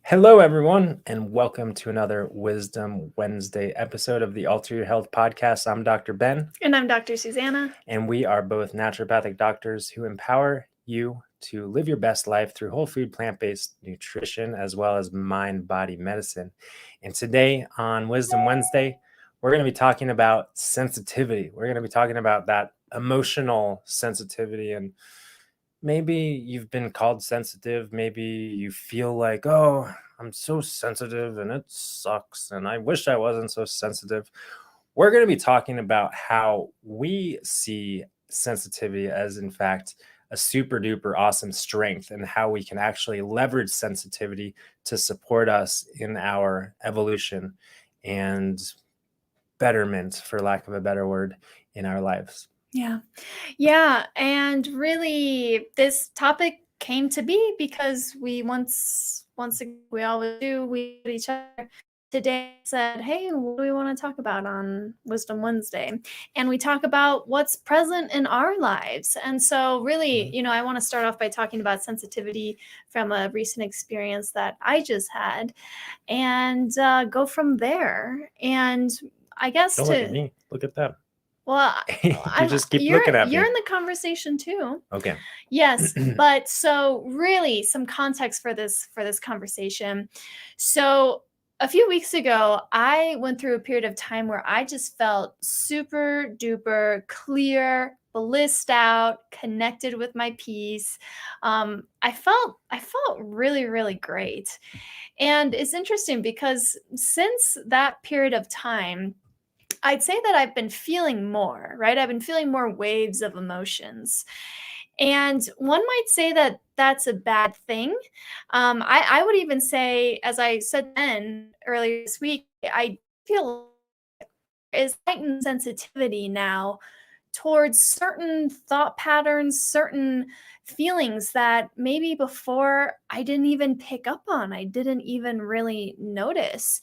Hello, everyone, and welcome to another Wisdom Wednesday episode of the Alter Your Health podcast. I'm Dr. Ben. And I'm Dr. Susanna. And we are both naturopathic doctors who empower you to live your best life through whole food, plant-based nutrition, as well as mind-body medicine. And today on Wisdom Wednesday, we're going to be talking about sensitivity. We're going to be talking about that emotional sensitivity, and maybe you've been called sensitive. Maybe you feel like, oh, I'm so sensitive and it sucks, and I wish I wasn't so sensitive. We're going to be talking about how we see sensitivity as, in fact, a super duper awesome strength, and how we can actually leverage sensitivity to support us in our evolution and betterment, for lack of a better word, in our lives. Yeah. And really, this topic came to be because we we always do, we at each other today said, hey, what do we want to talk about on Wisdom Wednesday? And we talk about what's present in our lives. And so really, I want to start off by talking about sensitivity from a recent experience that I just had and go from there. And I guess Don't look at me. Look at them. Well, you just keep looking at me. You're in the conversation too. Okay. Yes, but so really some context for this conversation. So a few weeks ago, I went through a period of time where I just felt super duper clear, blissed out, connected with my peace. I felt really, really great. And it's interesting because since that period of time, I'd say that I've been feeling more, right? I've been feeling more waves of emotions. And one might say that that's a bad thing. I would even say, as I said then earlier this week, I feel is heightened sensitivity now towards certain thought patterns, certain feelings that maybe before I didn't even pick up on, I didn't even really notice.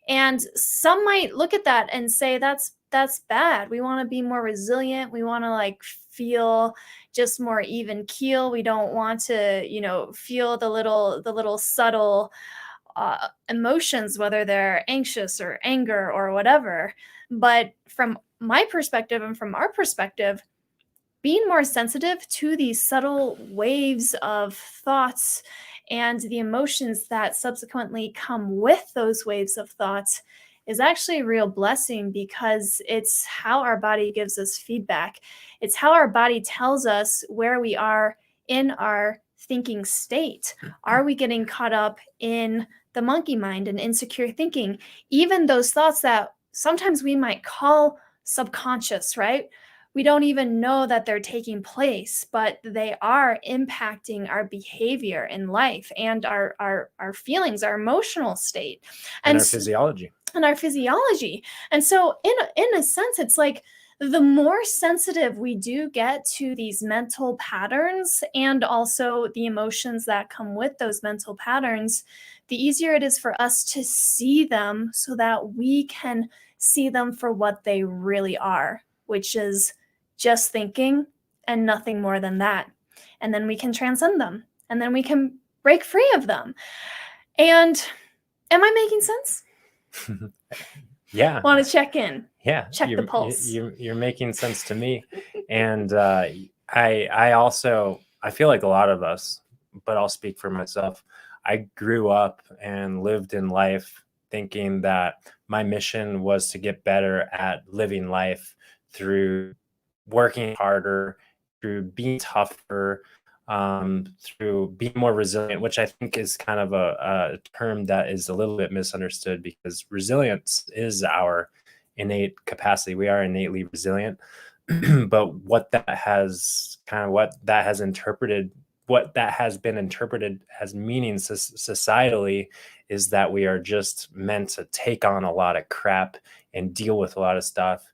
And some might look at that and say that's bad. We want to be more resilient. We want to feel just more even keel. We don't want to, feel the little subtle emotions, whether they're anxious or anger or whatever. But from my perspective and from our perspective, being more sensitive to these subtle waves of thoughts and the emotions that subsequently come with those waves of thoughts is actually a real blessing, because it's how our body gives us feedback. It's how our body tells us where we are in our thinking state. Are we getting caught up in the monkey mind and insecure thinking? Even those thoughts that sometimes we might call subconscious, right? We don't even know that they're taking place, but they are impacting our behavior in life and our feelings, our emotional state, and our physiology. And so in a sense, it's like the more sensitive we do get to these mental patterns and also the emotions that come with those mental patterns, the easier it is for us to see them so that we can see them for what they really are, which is just thinking and nothing more than that. And then we can transcend them, and then we can break free of them. And am I making sense? Yeah. Want to check in? Yeah. Check the pulse. You're making sense to me. And I also, I feel like a lot of us, but I'll speak for myself. I grew up and lived in life thinking that my mission was to get better at living life through working harder, through being tougher, through being more resilient, which I think is kind of a term that is a little bit misunderstood, because resilience is our innate capacity. We are innately resilient. But what that has been interpreted as meaning societally is that we are just meant to take on a lot of crap and deal with a lot of stuff.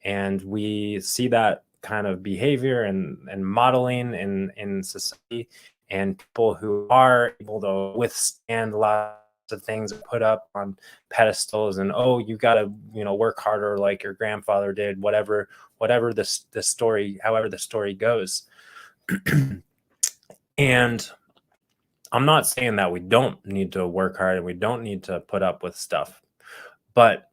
And we see that kind of behavior and modeling in society, and people who are able to withstand lots of things put up on pedestals, and you got to work harder like your grandfather did, whatever the story, however the story goes. And I'm not saying that we don't need to work hard and we don't need to put up with stuff, but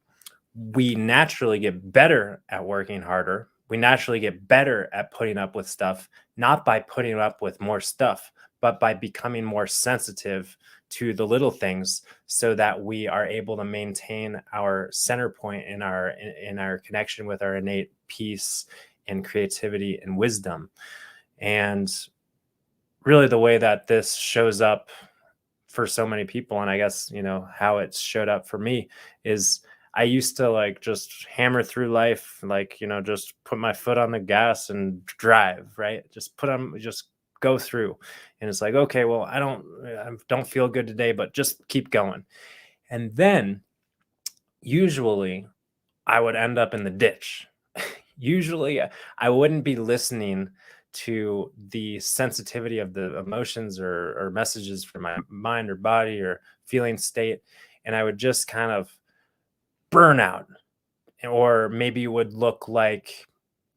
we naturally get better at working harder. We naturally get better at putting up with stuff, not by putting up with more stuff, but by becoming more sensitive to the little things so that we are able to maintain our center point in our connection with our innate peace and creativity and wisdom. And really the way that this shows up for so many people, and I guess how it showed up for me is I used to like just hammer through life, like just put my foot on the gas and drive, right? Just go through. And it's like, okay, well, I don't feel good today, but just keep going. And then usually I would end up in the ditch. Usually I wouldn't be listening to the sensitivity of the emotions or messages from my mind or body or feeling state. And I would just kind of burn out, or maybe it would look like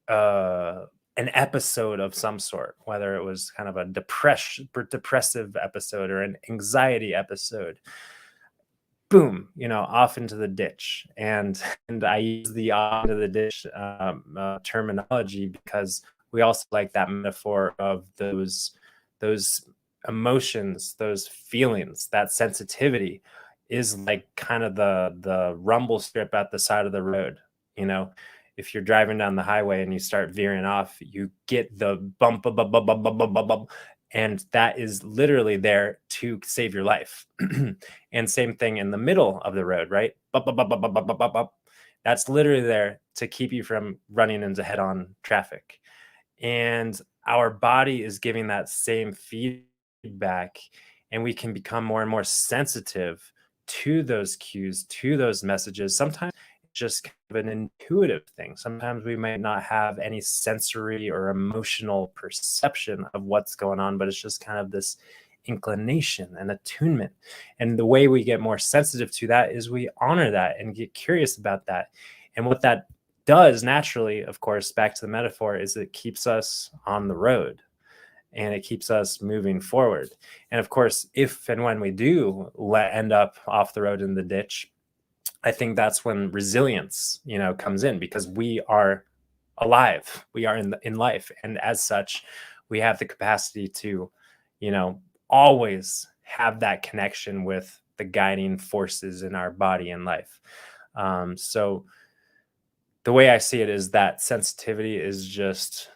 uh, an episode of some sort, whether it was kind of a depressive episode or an anxiety episode. Boom, off into the ditch. And I use the off into the ditch terminology because we also like that metaphor of those emotions, those feelings, that sensitivity is like kind of the rumble strip at the side of the road. you know if you're driving down the highway and you start veering off, you get the bump, bump, bump, bump, bump, bump, bump, bump, and that is literally there to save your life. And same thing in the middle of the road, right? Bump, bump, bump, bump, bump, bump, bump, bump. That's literally there to keep you from running into head-on traffic. And our body is giving that same feedback, and we can become more and more sensitive to those cues, to those messages. Sometimes it's just kind of an intuitive thing. Sometimes we might not have any sensory or emotional perception of what's going on, but it's just kind of this inclination and attunement. And the way we get more sensitive to that is we honor that and get curious about that. And what that does naturally, of course, back to the metaphor, is it keeps us on the road and it keeps us moving forward. And of course, if and when we do end up off the road in the ditch, I think that's when resilience, comes in, because we are alive, we are in life, and as such, we have the capacity to, always have that connection with the guiding forces in our body and life. So the way I see it is that sensitivity is just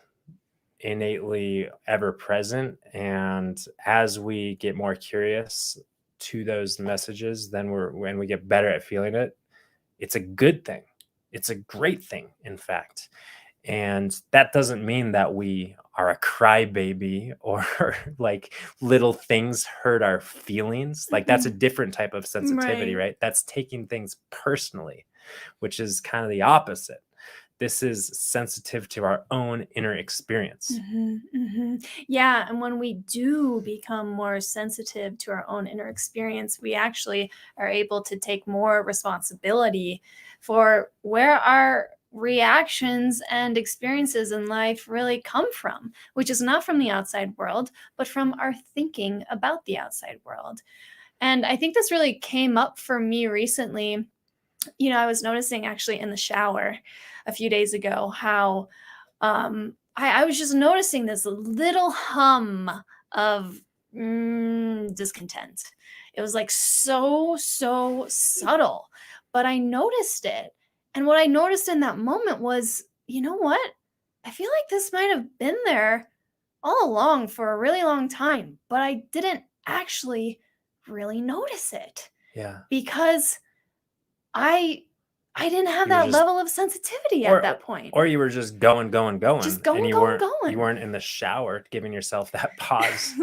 innately ever present. And as we get more curious to those messages, then when we get better at feeling it, it's a good thing. It's a great thing, in fact. And that doesn't mean that we are a crybaby or like little things hurt our feelings. Like that's a different type of sensitivity, right? That's taking things personally, which is kind of the opposite. This is sensitive to our own inner experience. Yeah, and when we do become more sensitive to our own inner experience, we actually are able to take more responsibility for where our reactions and experiences in life really come from, which is not from the outside world, but from our thinking about the outside world. And I think this really came up for me recently. I was noticing actually in the shower a few days ago how I was just noticing this little hum of discontent. It was like so subtle, but I noticed it. And what I noticed in that moment was, you know what? I feel like this might have been there all along for a really long time, but I didn't actually really notice it Yeah. because I didn't have You were that just level of sensitivity at that point. Or you were just going, Just and going, you going, weren't in the shower giving yourself that pause.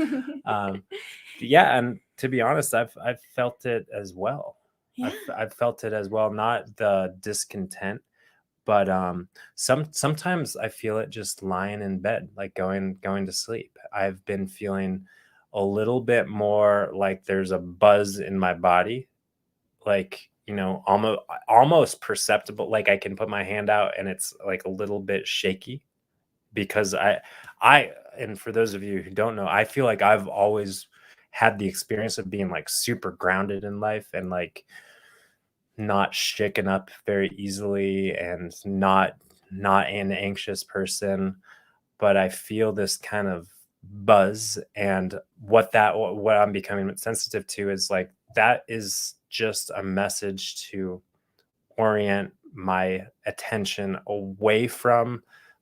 Yeah, and to be honest, I've felt it as well. Yeah. I've felt it as well, not the discontent, but sometimes I feel it just lying in bed, like going to sleep. I've been feeling a little bit more like there's a buzz in my body, like almost perceptible, like I can put my hand out and it's like a little bit shaky, because I and for those of you who don't know, I feel like I've always had the experience of being like super grounded in life and like not shaken up very easily and not an anxious person, but I feel this kind of buzz. And what I'm becoming sensitive to is like that is just a message to orient my attention away from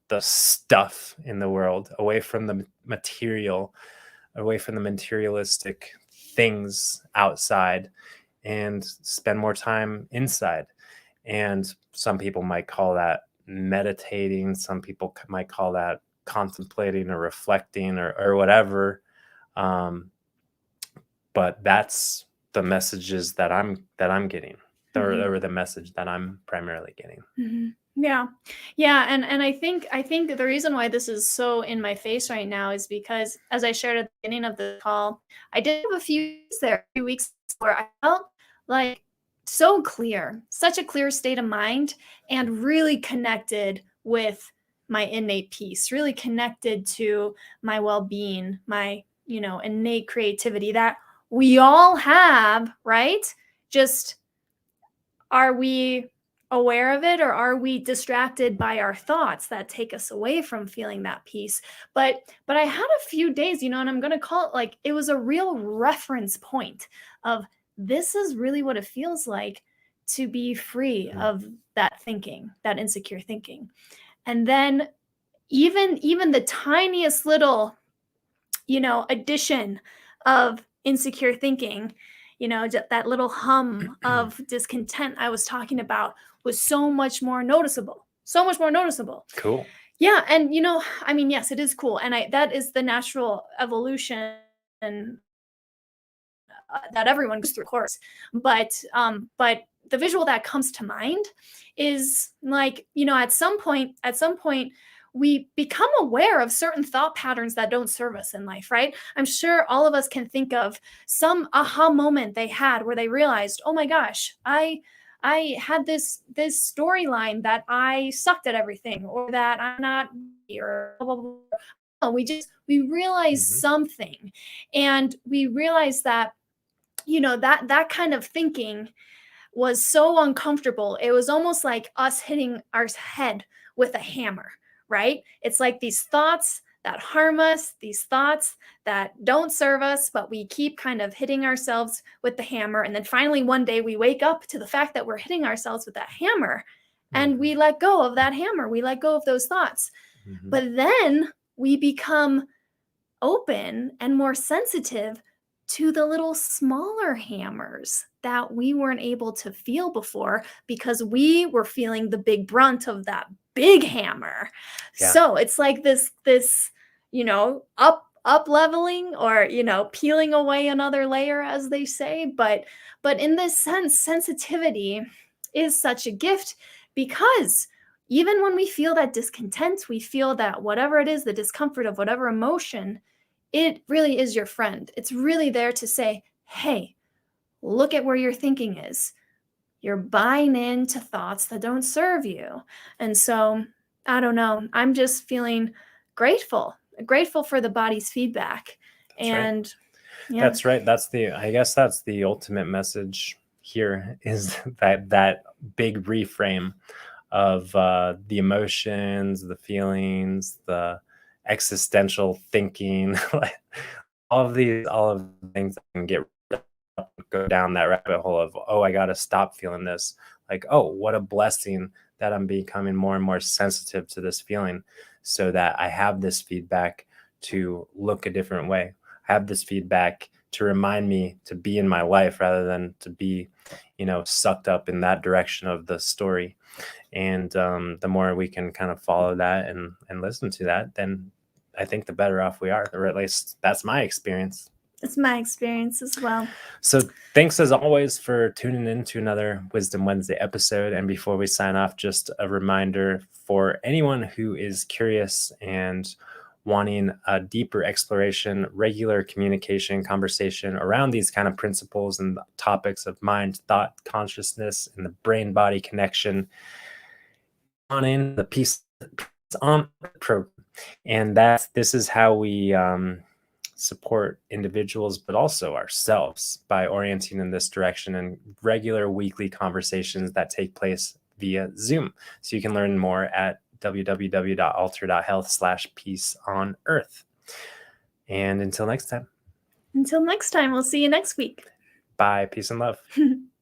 the stuff in the world, away from the material, away from the materialistic things outside, and spend more time inside. And some people might call that meditating. Some people might call that contemplating or reflecting or whatever. Um, but that's the messages that I'm getting, Mhm. or the message that I'm primarily getting. Mhm. Yeah. Yeah, and I think the reason why this is so in my face right now is because, as I shared at the beginning of the call, I did have a few weeks there, a few weeks where I felt like so clear, such a clear state of mind, and really connected with my innate peace, really connected to my well-being, my, innate creativity that we all have, right? Just, are we aware of it, or are we distracted by our thoughts that take us away from feeling that peace? But I had a few days, and I'm going to call it, like, it was a real reference point of, this is really what it feels like to be free Mhm. of that thinking, that insecure thinking. And then, even the tiniest little, addition of insecure thinking, that little hum of discontent I was talking about, was so much more noticeable, so much more noticeable. Cool. Yeah, and I mean, yes, it is cool, and I that is the natural evolution, that everyone goes through, of course. But the visual that comes to mind is, like, at some point we become aware of certain thought patterns that don't serve us in life, right? I'm sure all of us can think of some aha moment they had where they realized, oh my gosh, I had this storyline that I sucked at everything, or that I'm not, or blah, blah, blah. We realize Mhm. something, and we realize that, that kind of thinking was so uncomfortable. It was almost like us hitting our head with a hammer, right? It's like these thoughts that harm us, these thoughts that don't serve us, but we keep kind of hitting ourselves with the hammer. And then finally, one day, we wake up to the fact that we're hitting ourselves with that hammer, and Mhm. we let go of that hammer. We let go of those thoughts. Mhm. But then we become open and more sensitive to the little smaller hammers that we weren't able to feel before, because we were feeling the big brunt of that big hammer. Yeah. So it's like this, up leveling, or peeling away another layer, as they say. But in this sense, sensitivity is such a gift, because even when we feel that discontent, we feel that whatever it is, the discomfort of whatever emotion, it really is your friend. It's really there to say, hey, look at where your thinking is. You're buying into thoughts that don't serve you. And so, I don't know. I'm just feeling grateful, grateful for the body's feedback. That's right. And yeah. That's right. I guess that's the ultimate message here, is that big reframe of the emotions, the feelings, the existential thinking, like all of the things that can get go down that rabbit hole of, oh, I got to stop feeling this. Like, oh, what a blessing that I'm becoming more and more sensitive to this feeling, so that I have this feedback to look a different way. I have this feedback to remind me to be in my life rather than to be, sucked up in that direction of the story. And the more we can kind of follow that and listen to that, then I think the better off we are, or at least that's my experience. It's my experience as well. So thanks as always for tuning in to another Wisdom Wednesday episode. And before we sign off, just a reminder for anyone who is curious and wanting a deeper exploration, regular communication, conversation around these kind of principles and topics of mind, thought, consciousness, and the brain body connection, on in the Peace on program. And this is how we support individuals, but also ourselves by orienting in this direction and regular weekly conversations that take place via Zoom. So you can learn more at www.alter.health/peace on earth. And until next time. Until next time, we'll see you next week. Bye. Peace and love.